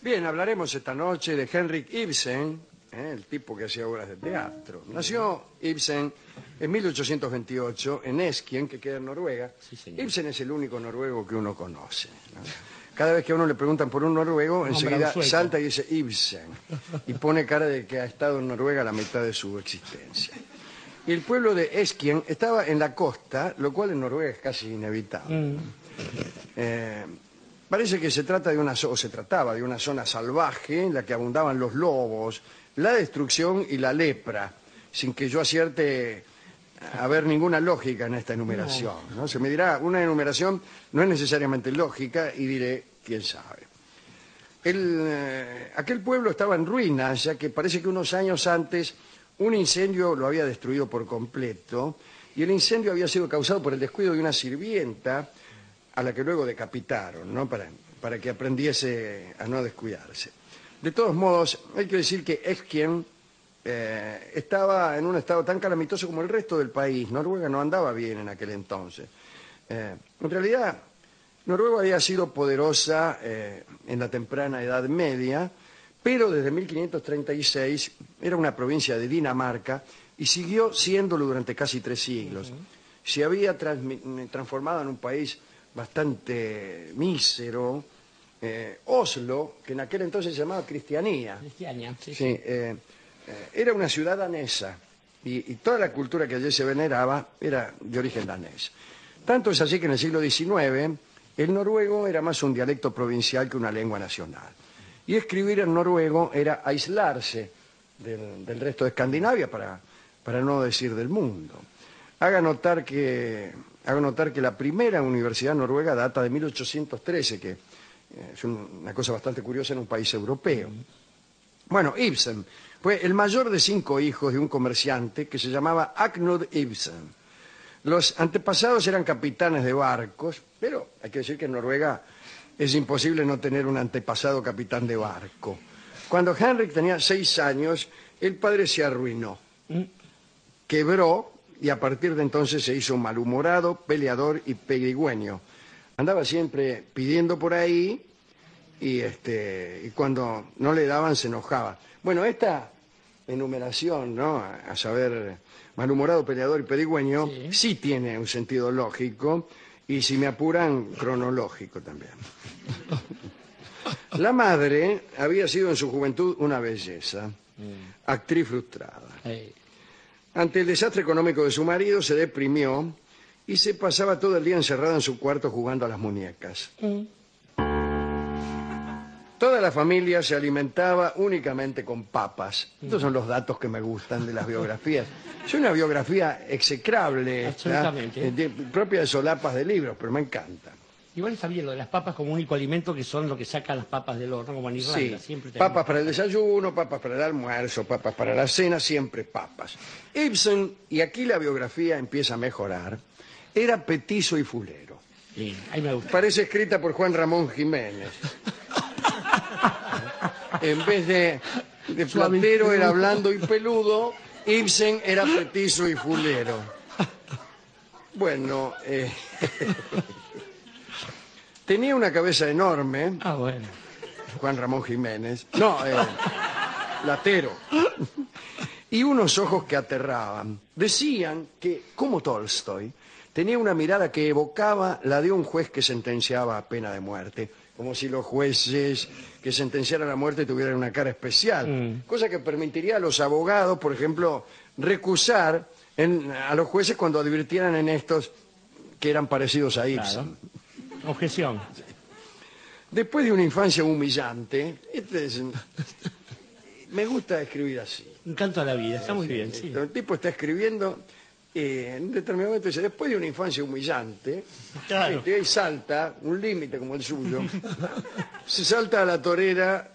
Bien, hablaremos esta noche de Henrik Ibsen, el tipo que hacía obras de teatro. Nació Ibsen en 1828 en Eskien, que queda en Noruega. Sí, señor. Ibsen es el único noruego que uno conoce, ¿no? Cada vez que a uno le preguntan por un noruego, enseguida salta y dice Ibsen. Y pone cara de que ha estado en Noruega la mitad de su existencia. Y el pueblo de Eskien estaba en la costa, lo cual en Noruega es casi inevitable. Parece que se trata de se trataba de una zona salvaje en la que abundaban los lobos, la destrucción y la lepra, sin que yo acierte a ver ninguna lógica en esta enumeración, ¿no? Se me dirá, una enumeración no es necesariamente lógica y diré, quién sabe. Aquel pueblo estaba en ruinas, ya que parece que unos años antes un incendio lo había destruido por completo, y el incendio había sido causado por el descuido de una sirvienta a la que luego decapitaron, ¿no? Para que aprendiese a no descuidarse. De todos modos, hay que decir que Eskien estaba en un estado tan calamitoso como el resto del país. Noruega no andaba bien en aquel entonces. En realidad, Noruega había sido poderosa en la temprana Edad Media, pero desde 1536 era una provincia de Dinamarca y siguió siéndolo durante casi 3 siglos. Se había transformado en un país bastante mísero. Oslo, que en aquel entonces se llamaba Cristiania. Cristiania, sí. Era una ciudad danesa y toda la cultura que allí se veneraba era de origen danés. Tanto es así que en el siglo XIX el noruego era más un dialecto provincial que una lengua nacional. Y escribir en noruego era aislarse del resto de Escandinavia, para no decir del mundo. Haga notar que la primera universidad noruega data de 1813, que es una cosa bastante curiosa en un país europeo. Bueno, Ibsen fue el mayor de 5 hijos de un comerciante que se llamaba Agnud Ibsen. Los antepasados eran capitanes de barcos, pero hay que decir que en Noruega es imposible no tener un antepasado capitán de barco. Cuando Henrik tenía 6 años, el padre se arruinó, quebró y a partir de entonces se hizo un malhumorado, peleador y pedigüeño. Andaba siempre pidiendo por ahí y cuando no le daban se enojaba. Bueno, esta enumeración, ¿no? A saber, malhumorado, peleador y pedigüeño, sí tiene un sentido lógico y, si me apuran, cronológico también. La madre había sido en su juventud una belleza, actriz frustrada. Ante el desastre económico de su marido se deprimió y se pasaba todo el día encerrada en su cuarto jugando a las muñecas. Toda la familia se alimentaba únicamente con papas. Estos son los datos que me gustan de las biografías. Es una biografía execrable, absolutamente, propia de solapas de libros, pero me encanta. Igual está bien lo de las papas como único alimento, que son lo que sacan las papas del horno, como en Irlanda. Sí, siempre papas para el desayuno, papas para el almuerzo, papas para la cena, siempre papas. Ibsen, y aquí la biografía empieza a mejorar, era petizo y fulero. Sí, ahí me gusta. Parece escrita por Juan Ramón Jiménez. En vez de platero era blando y peludo, Ibsen era petizo y fulero. Bueno, tenía una cabeza enorme. Ah, bueno. Juan Ramón Jiménez. No, Platero. Y unos ojos que aterraban. Decían que, como Tolstoy, tenía una mirada que evocaba la de un juez que sentenciaba a pena de muerte. Como si los jueces que sentenciaran a muerte tuvieran una cara especial. Cosa que permitiría a los abogados, por ejemplo, recusar a los jueces cuando advirtieran en estos que eran parecidos a Ibsen. Claro. Objeción. Después de una infancia humillante, me gusta escribir así. Un canto a la vida, está muy bien. Sí. El tipo está escribiendo, en un determinado momento dice, después de una infancia humillante, Claro. y ahí salta, un límite como el suyo, se salta a la torera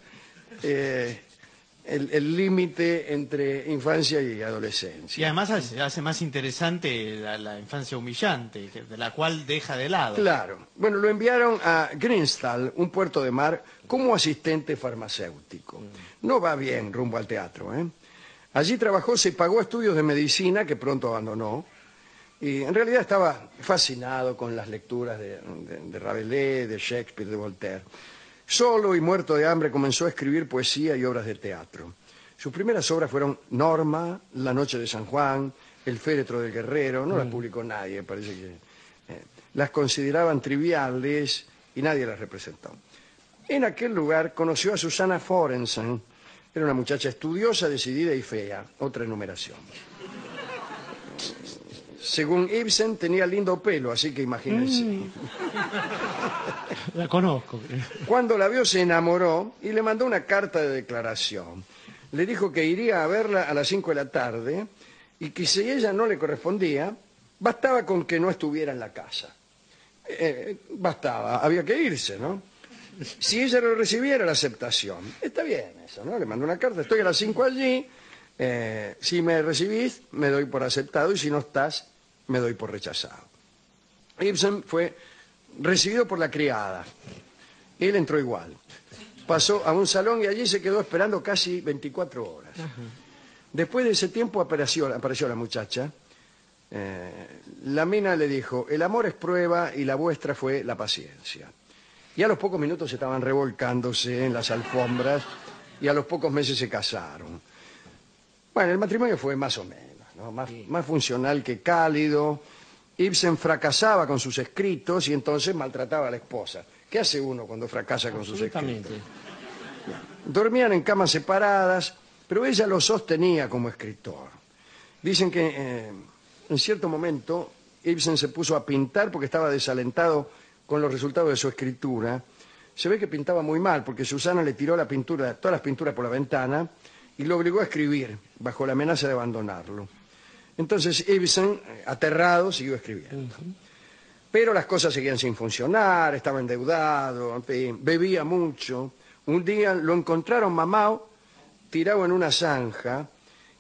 el límite entre infancia y adolescencia. Y además hace más interesante la infancia humillante, de la cual deja de lado. Claro. Bueno, lo enviaron a Grimstad, un puerto de mar, como asistente farmacéutico. No va bien rumbo al teatro, ¿eh? Allí trabajó, se pagó estudios de medicina, que pronto abandonó, y en realidad estaba fascinado con las lecturas de Rabelais, de Shakespeare, de Voltaire. Solo y muerto de hambre comenzó a escribir poesía y obras de teatro. Sus primeras obras fueron Norma, La noche de San Juan, El féretro del guerrero. No las publicó nadie, parece que las consideraban triviales y nadie las representó. En aquel lugar conoció a Susana Forensen. Era una muchacha estudiosa, decidida y fea. Otra enumeración. Según Ibsen, tenía lindo pelo, así que imagínense. La conozco. Cuando la vio se enamoró y le mandó una carta de declaración. Le dijo que iría a verla a las 5 de la tarde y que si ella no le correspondía, bastaba con que no estuviera en la casa. Bastaba, había que irse, ¿no? Si ella lo recibiera, la aceptación. Está bien eso, ¿no? Le mandó una carta, estoy a las 5 allí, si me recibís, me doy por aceptado, y si no estás, me doy por rechazado. Ibsen fue recibido por la criada. Él entró igual. Pasó a un salón y allí se quedó esperando casi 24 horas. Después de ese tiempo apareció la muchacha. La mina le dijo, el amor es prueba y la vuestra fue la paciencia. Y a los pocos minutos estaban revolcándose en las alfombras y a los pocos meses se casaron. Bueno, el matrimonio fue más o menos, ¿no? Más funcional que cálido. Ibsen fracasaba con sus escritos y entonces maltrataba a la esposa. ¿Qué hace uno cuando fracasa con sus escritos? Dormían en camas separadas, pero ella lo sostenía como escritor. Dicen que en cierto momento Ibsen se puso a pintar porque estaba desalentado con los resultados de su escritura. Se ve que pintaba muy mal porque Susana le tiró la pintura, todas las pinturas por la ventana y lo obligó a escribir bajo la amenaza de abandonarlo. Entonces Ibsen, aterrado, siguió escribiendo. Pero las cosas seguían sin funcionar, estaba endeudado, bebía mucho. Un día lo encontraron mamao tirado en una zanja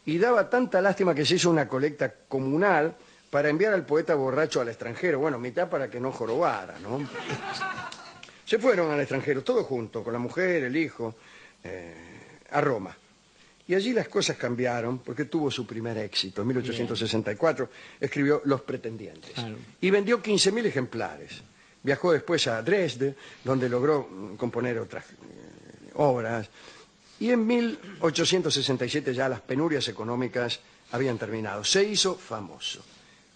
y daba tanta lástima que se hizo una colecta comunal para enviar al poeta borracho al extranjero. Bueno, mitad para que no jorobara, ¿no? Se fueron al extranjero, todos juntos, con la mujer, el hijo, a Roma. Y allí las cosas cambiaron porque tuvo su primer éxito. En 1864 escribió Los pretendientes. Claro. Y vendió 15.000 ejemplares. Viajó después a Dresde, donde logró componer otras obras. Y en 1867 ya las penurias económicas habían terminado. Se hizo famoso.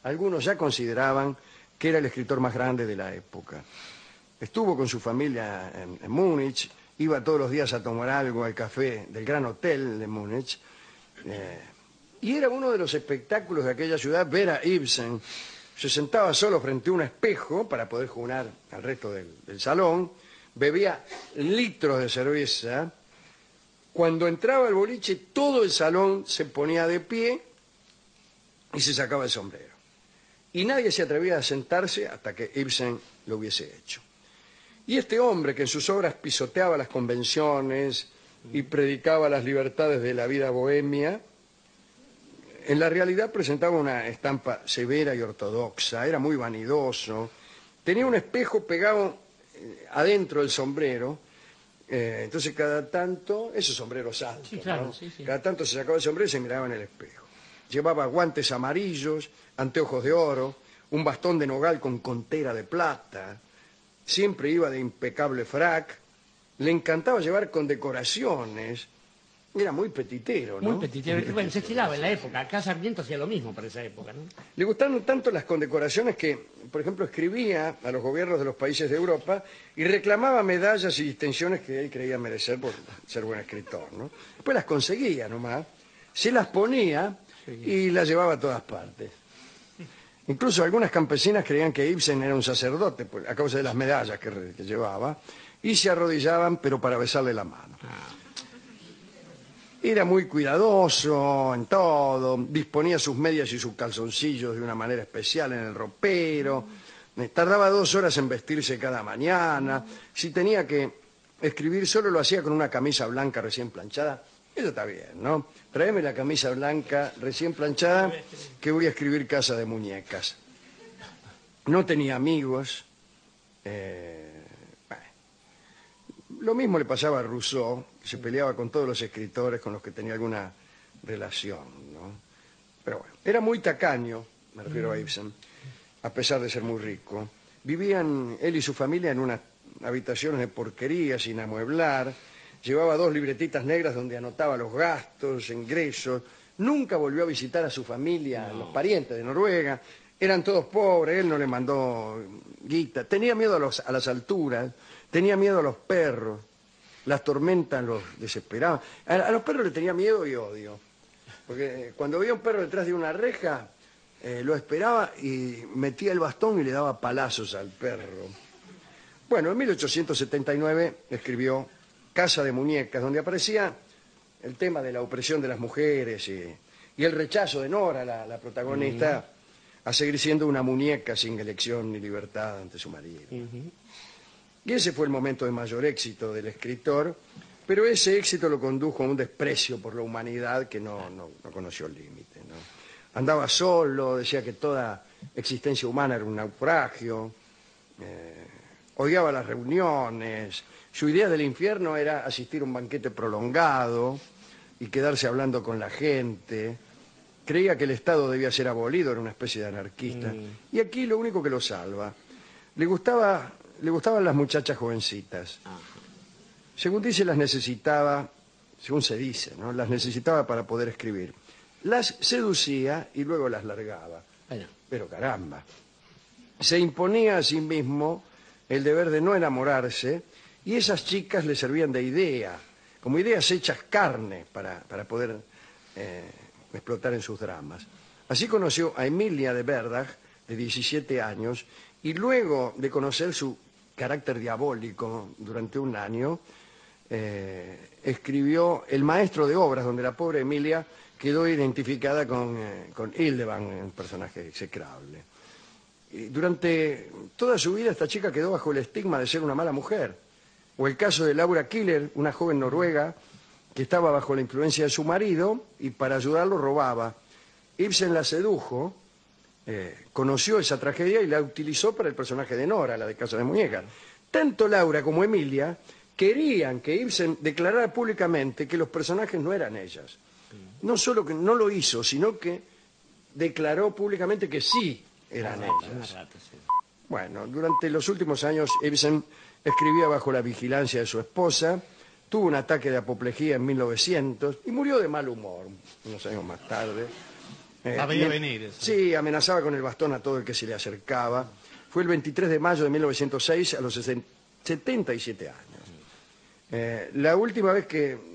Algunos ya consideraban que era el escritor más grande de la época. Estuvo con su familia en Múnich. Iba todos los días a tomar algo al café del Gran Hotel de Múnich. Y era uno de los espectáculos de aquella ciudad ver a Ibsen. Se sentaba solo frente a un espejo para poder jugar al resto del salón. Bebía litros de cerveza. Cuando entraba al boliche, todo el salón se ponía de pie y se sacaba el sombrero. Y nadie se atrevía a sentarse hasta que Ibsen lo hubiese hecho. Y este hombre que en sus obras pisoteaba las convenciones y predicaba las libertades de la vida bohemia, en la realidad presentaba una estampa severa y ortodoxa, era muy vanidoso, tenía un espejo pegado adentro del sombrero, entonces cada tanto, esos sombreros altos, sí, claro, ¿no? Sí. Cada tanto se sacaba el sombrero y se miraba en el espejo. Llevaba guantes amarillos, anteojos de oro, un bastón de nogal con contera de plata. Siempre iba de impecable frac, le encantaba llevar condecoraciones, era muy petitero, ¿no? Muy petitero, bueno, se estilaba en la época, acá Sarmiento hacía lo mismo para esa época, ¿no? Le gustaron tanto las condecoraciones que, por ejemplo, escribía a los gobiernos de los países de Europa y reclamaba medallas y distinciones que él creía merecer por ser buen escritor, ¿no? Después las conseguía nomás, se las ponía y las llevaba a todas partes. Incluso algunas campesinas creían que Ibsen era un sacerdote a causa de las medallas que llevaba y se arrodillaban, pero para besarle la mano. Era muy cuidadoso en todo, disponía sus medias y sus calzoncillos de una manera especial en el ropero, tardaba 2 horas en vestirse cada mañana, si tenía que escribir solo lo hacía con una camisa blanca recién planchada. Eso está bien, ¿no? Tráeme la camisa blanca recién planchada que voy a escribir Casa de Muñecas. No tenía amigos. Lo mismo le pasaba a Rousseau, que se peleaba con todos los escritores con los que tenía alguna relación, ¿no? Pero bueno, era muy tacaño, me refiero a Ibsen, a pesar de ser muy rico. Vivían él y su familia en una habitaciones de porquería sin amueblar, llevaba 2 libretitas negras donde anotaba los gastos, ingresos, nunca volvió a visitar a su familia, los parientes de Noruega, eran todos pobres, él no le mandó guita, tenía miedo a las alturas, tenía miedo a los perros, las tormentas los desesperaban, a los perros le tenía miedo y odio, porque cuando veía un perro detrás de una reja, lo esperaba y metía el bastón y le daba palazos al perro. Bueno, en 1879 escribió Casa de Muñecas, donde aparecía el tema de la opresión de las mujeres y el rechazo de Nora, la protagonista, a seguir siendo una muñeca sin elección ni libertad ante su marido. Y ese fue el momento de mayor éxito del escritor, pero ese éxito lo condujo a un desprecio por la humanidad que no conoció límite, ¿no? Andaba solo, decía que toda existencia humana era un naufragio, odiaba las reuniones, su idea del infierno era asistir a un banquete prolongado y quedarse hablando con la gente, creía que el Estado debía ser abolido, era una especie de anarquista, y aquí lo único que lo salva, le gustaban las muchachas jovencitas, según dice las necesitaba, según se dice, ¿no? Las necesitaba para poder escribir. Las seducía y luego las largaba. Bueno. Pero caramba, se imponía a sí mismo el deber de no enamorarse y esas chicas le servían de idea, como ideas hechas carne para poder explotar en sus dramas. Así conoció a Emilia de Verdach, de 17 años, y luego de conocer su carácter diabólico durante un año, escribió El maestro de obras, donde la pobre Emilia quedó identificada con Hildebrand, un personaje execrable. Y durante toda su vida esta chica quedó bajo el estigma de ser una mala mujer. O el caso de Laura Killer, una joven noruega que estaba bajo la influencia de su marido y para ayudarlo robaba. Ibsen la sedujo, conoció esa tragedia y la utilizó para el personaje de Nora, la de Casa de Muñecas. Tanto Laura como Emilia querían que Ibsen declarara públicamente que los personajes no eran ellas. No solo que no lo hizo, sino que declaró públicamente que sí eran ellas. Bueno, durante los últimos años Ibsen escribía bajo la vigilancia de su esposa, tuvo un ataque de apoplejía en 1900 y murió de mal humor, unos años más tarde. La veía venir eso. Sí, amenazaba con el bastón a todo el que se le acercaba. Fue el 23 de mayo de 1906 a los 77 años. La última vez que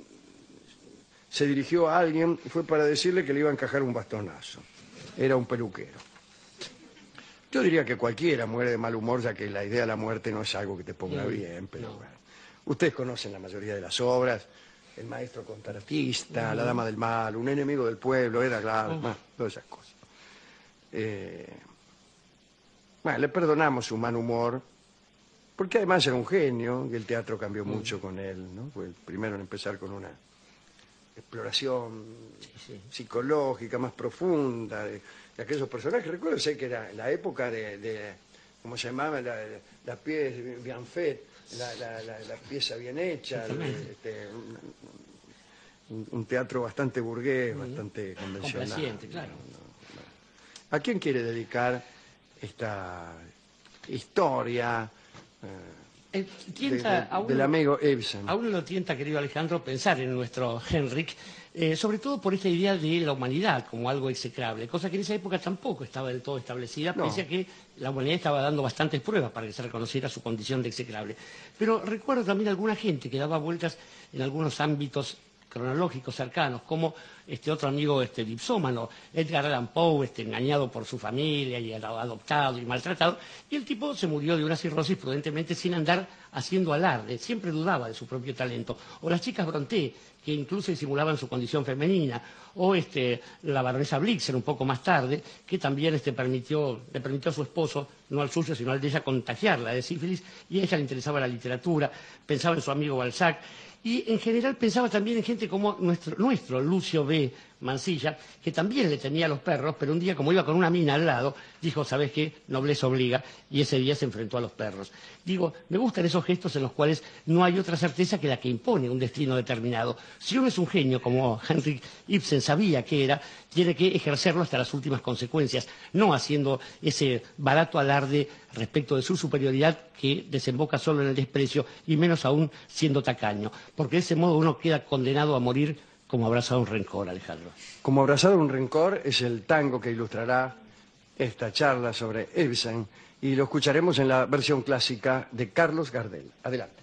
se dirigió a alguien fue para decirle que le iba a encajar un bastonazo. Era un peluquero. Yo diría que cualquiera muere de mal humor, ya que la idea de la muerte no es algo que te ponga bien, pero bueno. Ustedes conocen la mayoría de las obras, El maestro contratista, La dama del mal, Un enemigo del pueblo, Era claro, todas esas cosas. Bueno, le perdonamos su mal humor, porque además era un genio, y el teatro cambió mucho con él, ¿no? Fue el primero en empezar con una exploración psicológica más profunda de aquellos personajes. Recuerdo que era la época de ¿cómo se llamaba? La pieza bien faite, la pieza bien hecha, un teatro bastante burgués, bastante convencional. Complaciente, claro. ¿A quién quiere dedicar esta historia del amigo Ibsen? A uno lo tienta, querido Alejandro, pensar en nuestro Henrik, sobre todo por esta idea de la humanidad como algo execrable, cosa que en esa época tampoco estaba del todo establecida, pese a que la humanidad estaba dando bastantes pruebas para que se reconociera su condición de execrable. Pero recuerdo también alguna gente que daba vueltas en algunos ámbitos cronológicos cercanos, como otro amigo dipsómano, Edgar Allan Poe, engañado por su familia y adoptado y maltratado, y el tipo se murió de una cirrosis prudentemente sin andar haciendo alarde, siempre dudaba de su propio talento. O las chicas Brontë, que incluso disimulaban su condición femenina, o la baronesa Blixen un poco más tarde, que también le permitió a su esposo, no al suyo, sino al de ella, contagiarla de sífilis, y a ella le interesaba la literatura, pensaba en su amigo Balzac, y en general pensaba también en gente como nuestro Lucio B. Mansilla, que también le tenía a los perros, pero un día, como iba con una mina al lado, dijo, ¿sabes qué? Nobleza obliga, y ese día se enfrentó a los perros. Digo, me gustan esos gestos en los cuales no hay otra certeza que la que impone un destino determinado. Si uno es un genio, como Henrik Ibsen sabía que era, tiene que ejercerlo hasta las últimas consecuencias, no haciendo ese barato alarde respecto de su superioridad que desemboca solo en el desprecio y menos aún siendo tacaño, porque de ese modo uno queda condenado a morir como abrazado a un rencor, Alejandro. Como abrazado a un rencor es el tango que ilustrará esta charla sobre Ibsen y lo escucharemos en la versión clásica de Carlos Gardel. Adelante.